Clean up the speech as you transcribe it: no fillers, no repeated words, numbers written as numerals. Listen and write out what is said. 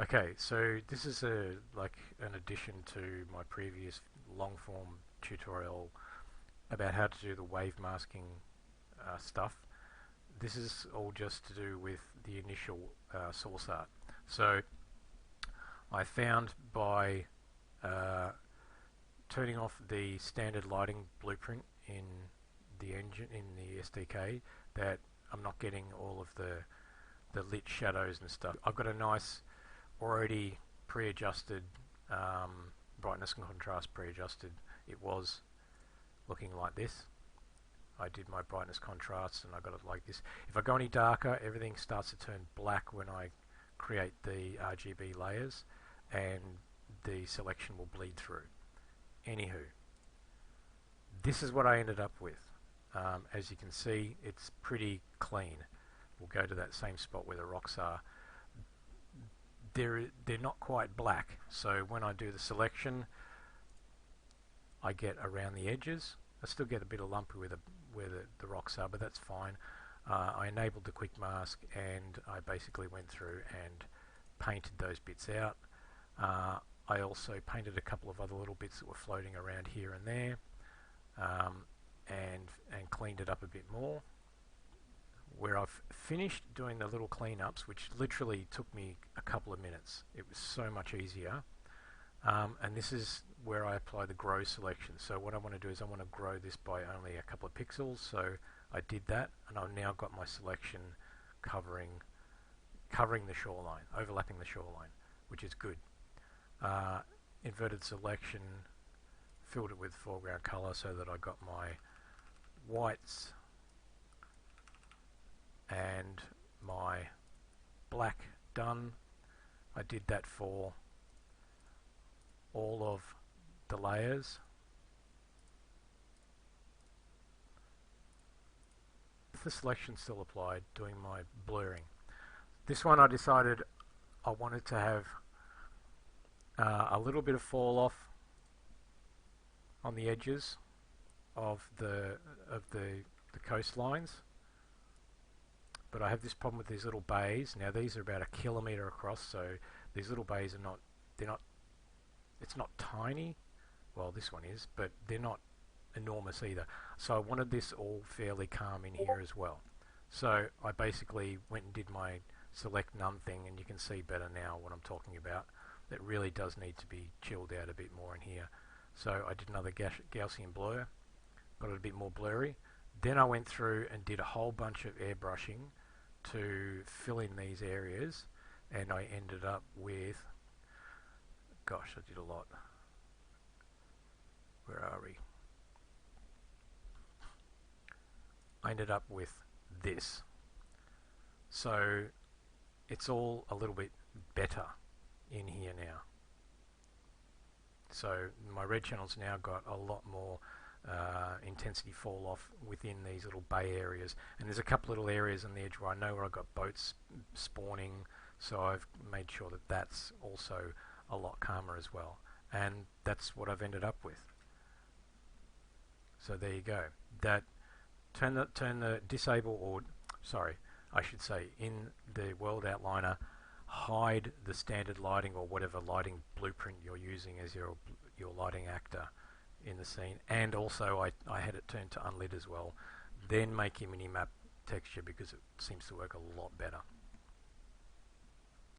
Okay, so this is like an addition to my previous long form tutorial about how to do the wave masking stuff. This is all just to do with the initial source art. So I found by turning off the standard lighting blueprint in the engine, in the SDK, that I'm not getting all of the lit shadows and stuff. I've got a nice already pre-adjusted brightness and contrast pre-adjusted. It was looking like this. I did my brightness contrast and I got it like this. If I go any darker, everything starts to turn black when I create the RGB layers, and the selection will bleed through. Anywho, this is what I ended up with. As you can see, it's pretty clean. We'll go to that same spot where the rocks are. They're not quite black, so when I do the selection, I get around the edges. I still get a bit of lumpy where the rocks are, but that's fine. I enabled the quick mask and I basically went through and painted those bits out. I also painted a couple of other little bits that were floating around here and there, and cleaned it up a bit more. Where I've finished doing the little cleanups, which literally took me a couple of minutes. It was so much easier. And this is where I apply the grow selection. So what I want to do is I want to grow this by only a couple of pixels. So I did that, and I've now got my selection covering the shoreline, overlapping the shoreline, which is good. Inverted selection, filled it with foreground color so that I got my whites and my black done. I did that for all of the layers. The selection still applied, doing my blurring. This one I decided I wanted to have a little bit of fall off on the edges of the coastlines, but I have this problem with these little bays. Now these are about 1 kilometre across, so these little bays are it's not tiny, well this one is, but they're not enormous either. So I wanted this all fairly calm in here as well. So I basically went and did my select none thing, and you can see better now what I'm talking about. That really does need to be chilled out a bit more in here. So I did another Gaussian blur, got it a bit more blurry. Then I went through and did a whole bunch of airbrushing to fill in these areas, and I ended up with, gosh, I did a lot. Where are we? I ended up with this. So it's all a little bit better in here now. So my red channel's now got a lot more intensity fall off within these little bay areas, and there's a couple little areas on the edge where I know where I've got boats spawning, so I've made sure that that's also a lot calmer as well, and that's what I've ended up with. So there you go. That turn the disable, or sorry, I should say, in the world outliner, hide the standard lighting or whatever lighting blueprint you're using as your lighting actor in the scene, and also I had it turned to unlit as well. Then make your minimap texture, because it seems to work a lot better.